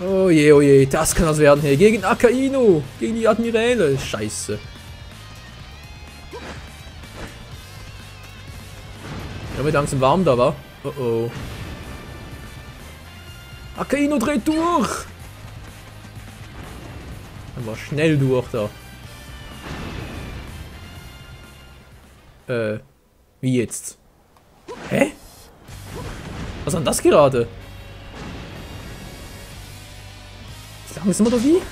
Oh je, das kann das werden hier. Gegen Akainu. Gegen die Admiräle. Scheiße. Ja, wird langsam warm da, wa? Oh oh. Akainu dreht durch. Dann war schnell durch da. Wie jetzt? Hä? Was war denn das gerade? Ist langsam oder wie?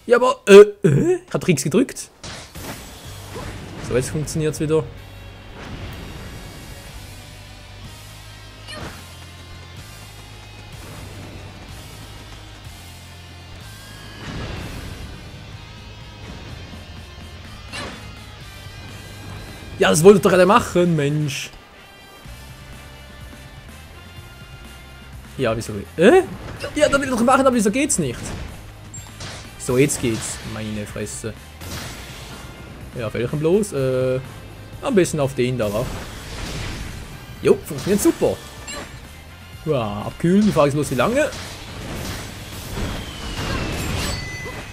Ja, aber, ich hab Tricks gedrückt. So, jetzt funktioniert's wieder. Ja, das wollte doch alle machen, Mensch. Ja, wieso? Ja, da will ich doch machen, aber wieso geht's nicht? So, jetzt geht's. Meine Fresse. Ja, auf welchen bloß? Am besten auf den da, wa? Jo, funktioniert super. Ja, abkühlen, die Frage ist bloß wie lange.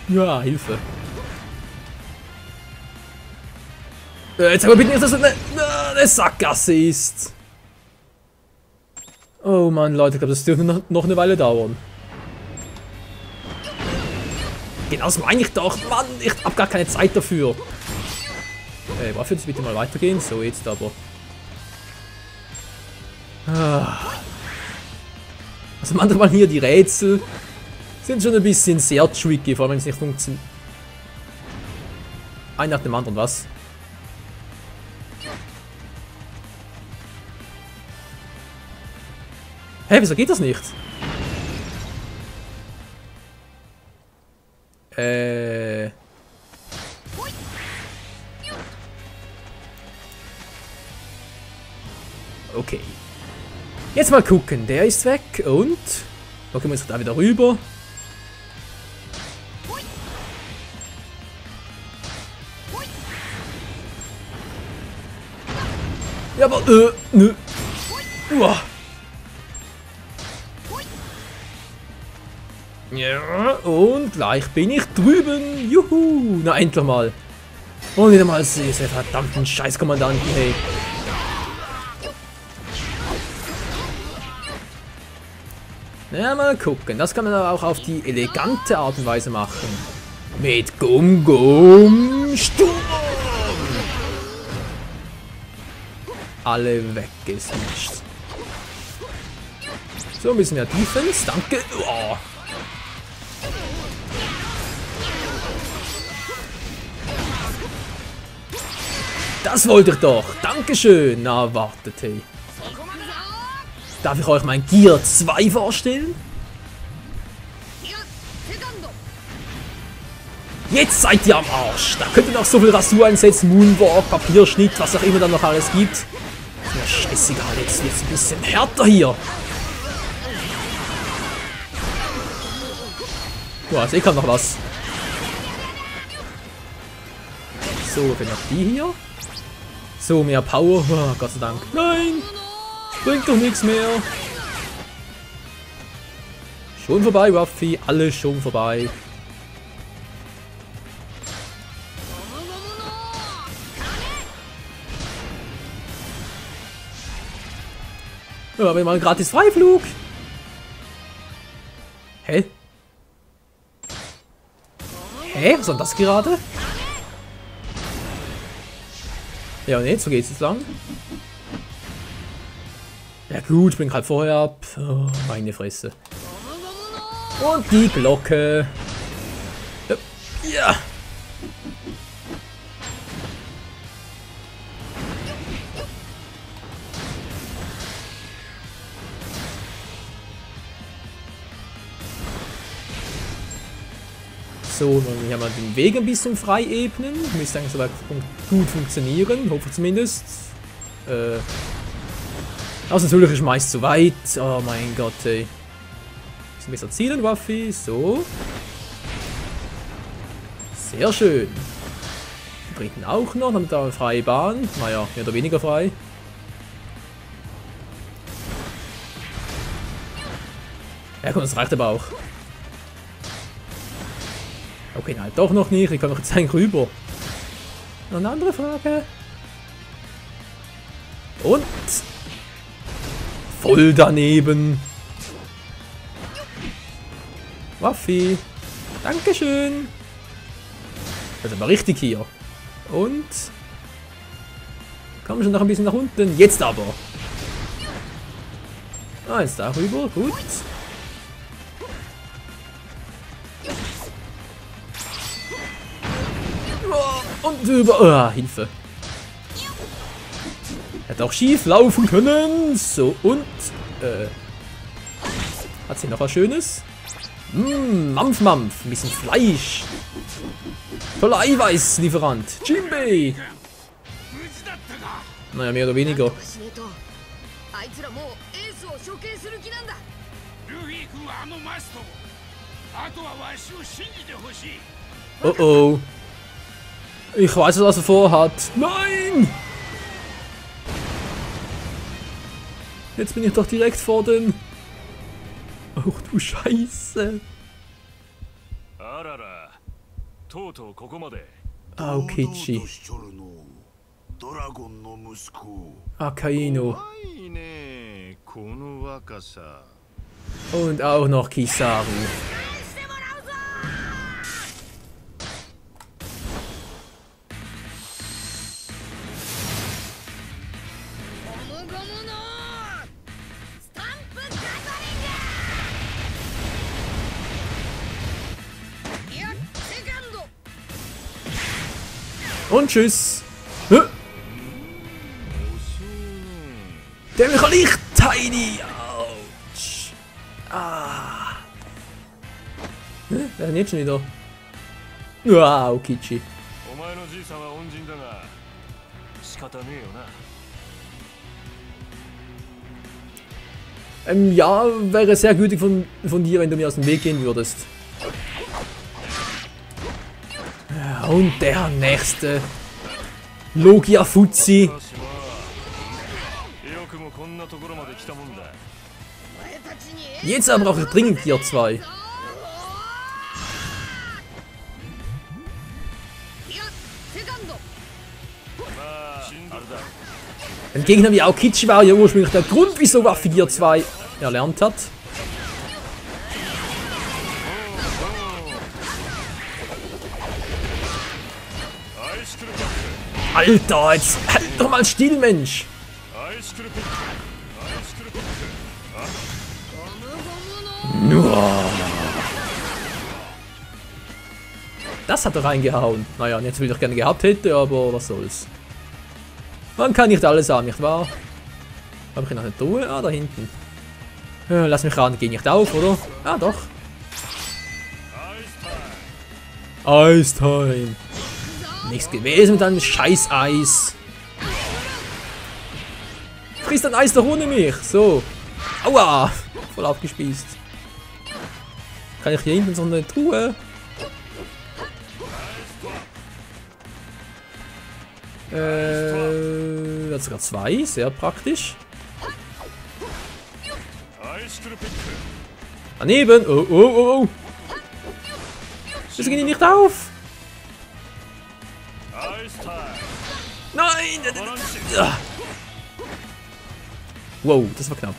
Ja, Hilfe. Jetzt aber bitte nicht, dass das eine Sackgasse ist. Oh Mann, Leute, ich glaube, das dürfte noch eine Weile dauern. Genau, das meine ich doch. Mann, ich habe gar keine Zeit dafür. Darf jetzt bitte mal weitergehen? So, jetzt aber. Also manchmal hier die Rätsel sind schon ein bisschen sehr tricky, vor allem wenn es nicht funktioniert. Ein nach dem anderen, was? Hä, wieso geht das nicht? Okay. Jetzt mal gucken. Der ist weg und... Da können wir jetzt da wieder rüber. Ja, aber... nö. Uah. Ja, und gleich bin ich drüben. Juhu. Na, endlich mal. Und wieder mal diese verdammten Scheißkommandanten, hey. Na, mal gucken. Das kann man aber auch auf die elegante Art und Weise machen. Mit Gum-Gum-Sturm. Alle weggesmasht. So, ein bisschen mehr Defense. Danke. Oh. Das wollte ich doch. Dankeschön. Na, wartet, hey. Darf ich euch mein Gear 2 vorstellen? Jetzt seid ihr am Arsch. Da könnt ihr noch so viel Rasur einsetzen, Moonwalk, Papierschnitt, was auch immer da noch alles gibt. Ist mir scheißegal, jetzt wird's ein bisschen härter hier. Boah, also ich kann noch was. So, wenn noch die hier. So, mehr Power. Oh, Gott sei Dank. Nein! Bringt doch nichts mehr. Schon vorbei, Ruffy. Alles schon vorbei. Ja, aber mal einen gratis Freiflug. Hä? Hä? Was war das gerade? Ja, und jetzt? Wo geht's jetzt lang? Ja gut, spring halt vorher ab. Oh, meine Fresse. Und die Glocke. Ja. So, nun haben wir den Weg ein bisschen frei ebnen. Müsste eigentlich soweit gut funktionieren. Hoffe zumindest. Also natürlich ist meist zu weit. Oh mein Gott, ey. Bisschen besser zielen, Waffi. So. Sehr schön. Den dritten auch noch. Dann haben wir da eine freie Bahn. Naja, mehr oder weniger frei. Ja komm, das reicht aber auch. Okay, nein, doch noch nicht. Ich kann noch jetzt eigentlich rüber. Noch eine andere Frage. Und... voll daneben. Waffi. Dankeschön. Das ist aber richtig hier. Und... komm schon noch ein bisschen nach unten. Jetzt aber. Ah, jetzt da rüber. Gut. Und über... oh, Hilfe. Hätte auch schief laufen können. So, und... hat sie noch was Schönes? Mampf, Mampf. Ein bisschen Fleisch. Toller Eiweißlieferant. Jinbei. Naja, mehr oder weniger. Oh oh. Ich weiß, was er vorhat. Nein! Jetzt bin ich doch direkt vor den... ach du Scheiße. Aokichi. Akainu. Und auch noch Kizaru. Und tschüss. Der mich Licht, Tiny. Autsch. Ah. Der nicht schon wieder. Wow, Kichi. Ja, wäre sehr gütig von dir, wenn du mir aus dem Weg gehen würdest. Ja, und der nächste. Logia Fuzzi. Jetzt aber brauche ich dringend Tier 2. Ein Gegner wie Aokichi war ja ursprünglich der Grund, wieso Waffi Tier 2 erlernt hat. Alter, jetzt halt doch mal still, Mensch. Das hat er reingehauen. Naja, jetzt will ich gerne gehabt hätte, aber was soll's. Man kann nicht alles haben, nicht wahr? Habe ich noch eine Truhe? Ah, da hinten. Lass mich ran, geh nicht auf, oder? Ah, doch. Ice Time. Nichts gewesen mit einem scheiß Eis. Frisst ein Eis doch ohne mich. So. Aua. Voll aufgespießt. Kann ich hier hinten so eine Truhe? Hat sogar zwei. Sehr praktisch. Daneben. Oh, oh, oh, oh. Wieso gehen die nicht auf? Nein! Wow, das war knapp.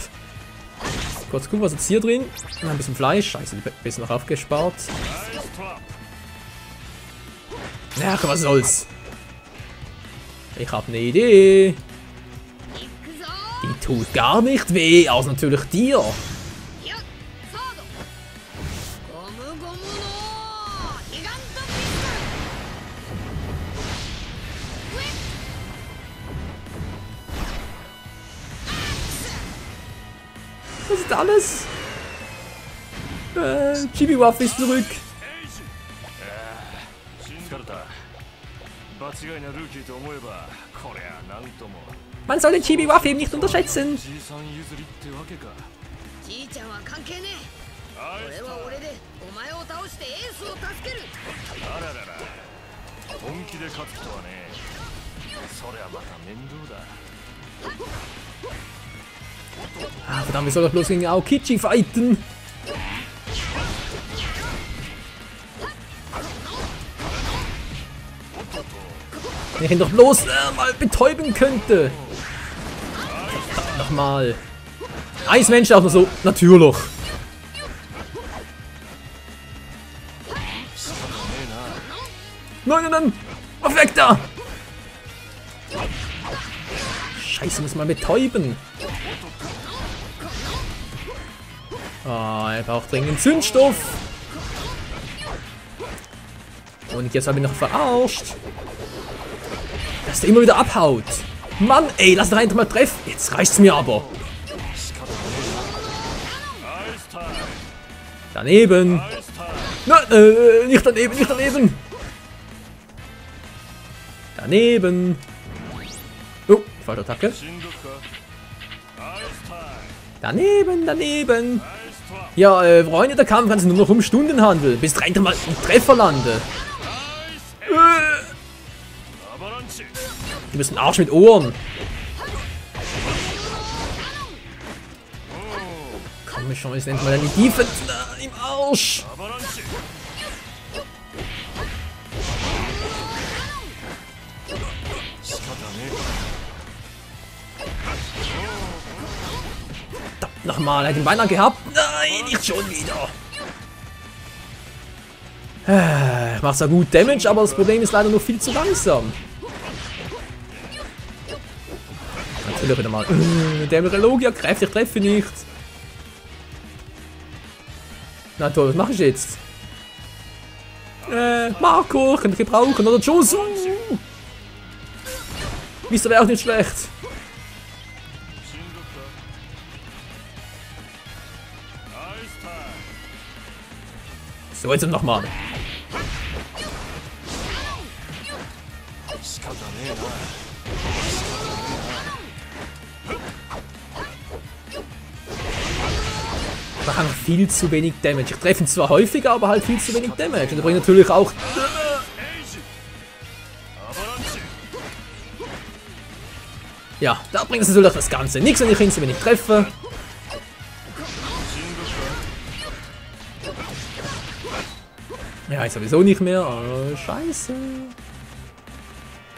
Kurz gucken, was ist hier drin. Ein bisschen Fleisch. Scheiße, ein bisschen noch aufgespart. Ach, was soll's. Ich habe eine Idee. Die tut gar nicht weh, außer natürlich dir. Das ist alles. Chibi Waffe ist zurück. Man soll den Chibi-Waffe eben nicht unterschätzen. じいちゃんは関係ねえ。俺は俺でお前を倒してエースを助ける。あららら、本気で勝つとはね。そりゃまた面倒だ。Ah, verdammt, wir sollen doch bloß gegen Aokichi fighten. Wenn ich ihn doch bloß mal betäuben könnte. Nochmal. Eismensch auch nur so. Natürlich. Nein, nein, nein. Auf weg da. Scheiße, muss man betäuben. Ah, er braucht dringend Zündstoff. Und jetzt habe ich noch verarscht. Dass der immer wieder abhaut. Mann, ey, lass doch einfach mal treffen. Jetzt reicht's mir aber. Daneben. Nein, nicht daneben, nicht daneben. Daneben. Oh, falsche Attacke. Daneben, daneben. Ja, Freunde, der Kampf kann sich nur noch um Stunden handeln, bis ich mal einen Treffer lande. Die müssen Arsch mit Ohren. Komm schon, jetzt nennt mal deine Defense im Arsch. Nochmal, er hat ihn beinahe gehabt. Nein, nicht schon wieder. Macht zwar gut Damage, aber das Problem ist leider nur viel zu langsam. Natürlich wieder mal. Der Logia kräftig, treffe nicht. Na toll, was mache ich jetzt? Marco, könnte ich gebrauchen. Oder Josu. Wisst ihr, wäre auch nicht schlecht. So, jetzt nochmal. Machen viel zu wenig Damage. Ich treffe ihn zwar häufiger, aber halt viel zu wenig Damage. Und er bringt natürlich auch... Ja, da bringt es natürlich das Ganze. Nichts, wenn ich ihn zu wenig treffe. Ja, jetzt sowieso nicht mehr. Oh, scheiße.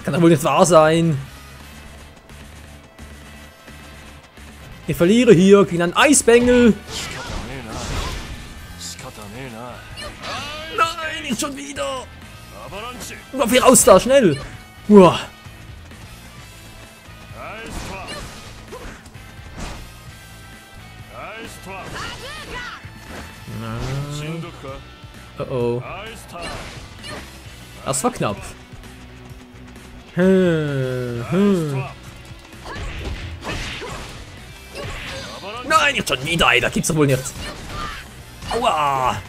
Kann doch wohl nicht wahr sein. Ich verliere hier gegen einen Eisbengel. Nein, nicht schon wieder. Noch viel raus da, schnell. Uah. Oh oh. Das war knapp. Nein, nicht schon wieder, ey, da gibt's doch wohl nicht. Aua!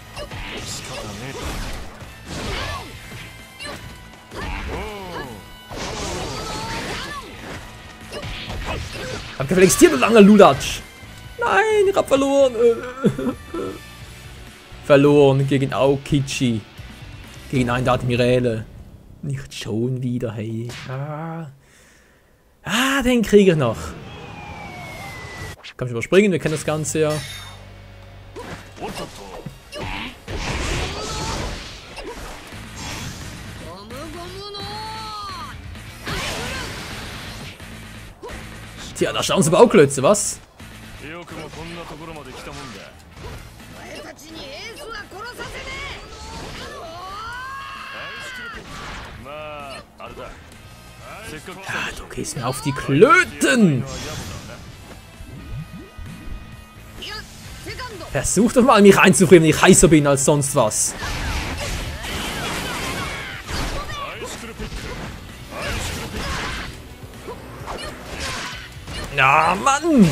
Hab gefälligst hier, du langer Lulatsch. Nein, ich hab verloren. Verloren gegen Aokichi. Gegen einen Admirale. Nicht schon wieder, hey. Den kriege ich noch. Kann ich überspringen, wir kennen das Ganze ja. Tja, da schauen sie Bauklötze, was? Ja, du gehst mir auf die Klöten! Versuch doch mal, mich einzufrieren, wenn ich heißer bin als sonst was. Ja, Mann!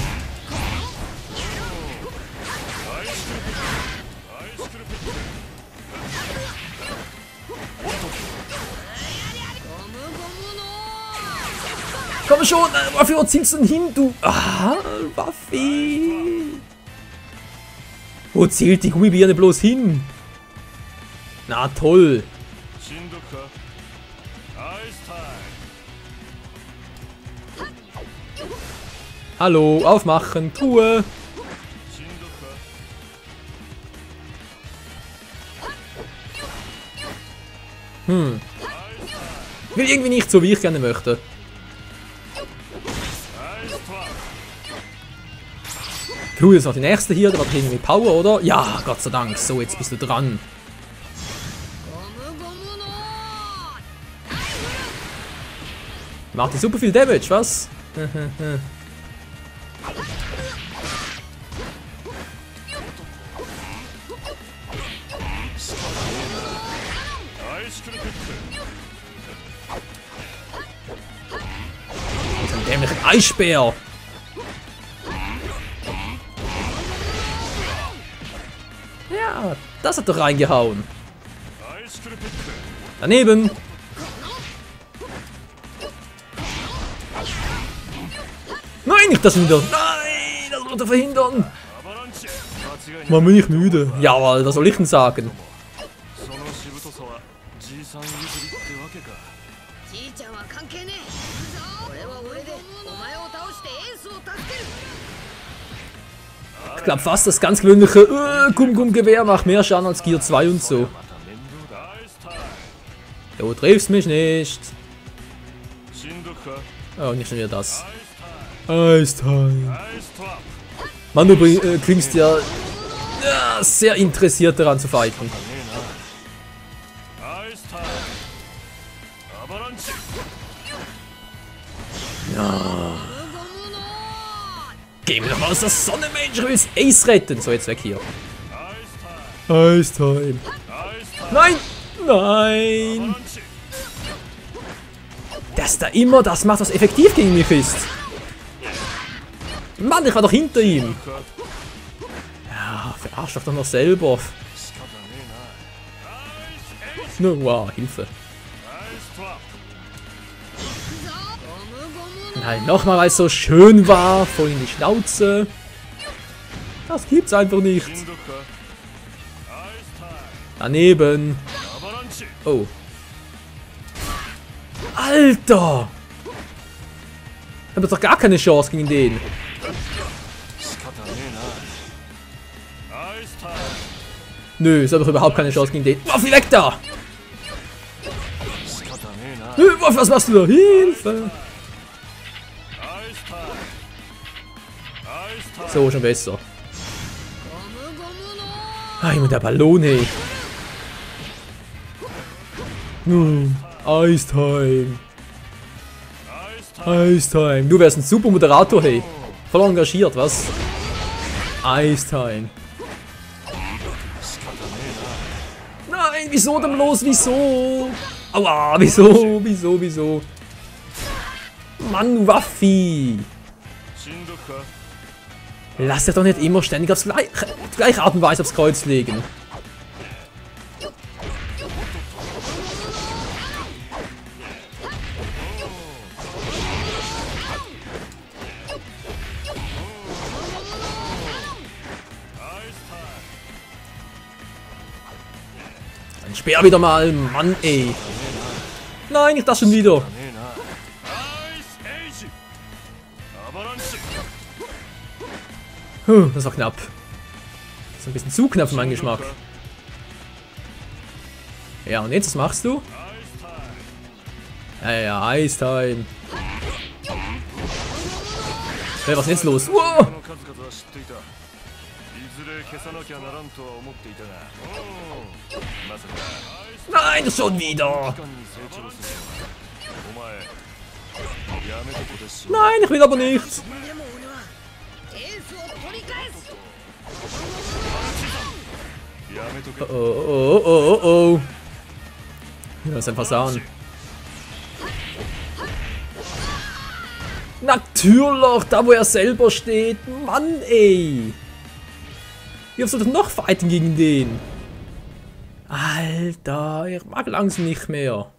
Komm schon, Waffi, wo zielst du denn hin, du? Ah, Waffi. Wo zielt die Gummibirne bloß hin? Na toll. Hallo, aufmachen, Truhe. Will irgendwie nicht so, wie ich gerne möchte. Cool, das war die nächste hier, da war irgendwie Power, oder? Ja, Gott sei Dank. So, jetzt bist du dran. Macht die super viel Damage, was? So ein dämlicher Eisbär. Ja, das hat doch reingehauen. Daneben. Nein, nicht das wieder. Nein, das wollte er verhindern. Mann, bin ich müde. Ja, aber was soll ich denn sagen? Ich glaube fast das ganz gewöhnliche Gum-Gum-Gewehr macht mehr Schaden als Gear 2 und so. Du triffst mich nicht. Oh, nicht schon wieder das. Ice Time. Mann, du klingst ja sehr interessiert daran zu fighten. Ja. Geh mir doch mal aus der Sonne, Mensch, ich will das Ace retten. So, jetzt weg hier. Ice Time. Nein! Nein! Dass da immer das macht, was effektiv gegen mich ist. Mann, ich war doch hinter ihm. Ja, verarscht doch noch selber. No, wow, Hilfe. Nein, nochmal, weil es so schön war. Voll in die Schnauze. Das gibt's einfach nicht. Daneben. Oh. Alter! Ich habe doch gar keine Chance gegen den. Nö, ich habe doch überhaupt keine Chance gegen den. Waffi, weg da! Waffi, was machst du da? Hilfe! So, schon besser. Ah, mit der Ballon, hey. Ice Time. Ice Time. Du wärst ein super Moderator, hey. Voll engagiert, was? Ice Time. Nein, wieso denn bloß? Wieso? Aua, wieso? Mann, Waffi. Lass dich doch nicht immer ständig aufs gleiche Art und Weise aufs Kreuz legen. Dann speer wieder mal, Mann, ey. Nein, nicht das schon wieder. Das war knapp. Das ist ein bisschen zu knapp für meinen Geschmack. Ja, und jetzt, was machst du? Ja, Ice Time. Hey, was ist jetzt los? Wow! Nein, das schon wieder! Nein, ich will aber nicht! Oh. Das ist ein Versauen. Natürlich, da wo er selber steht. Mann, ey. Wie oft soll ich noch fighten gegen den? Alter, ich mag langsam nicht mehr.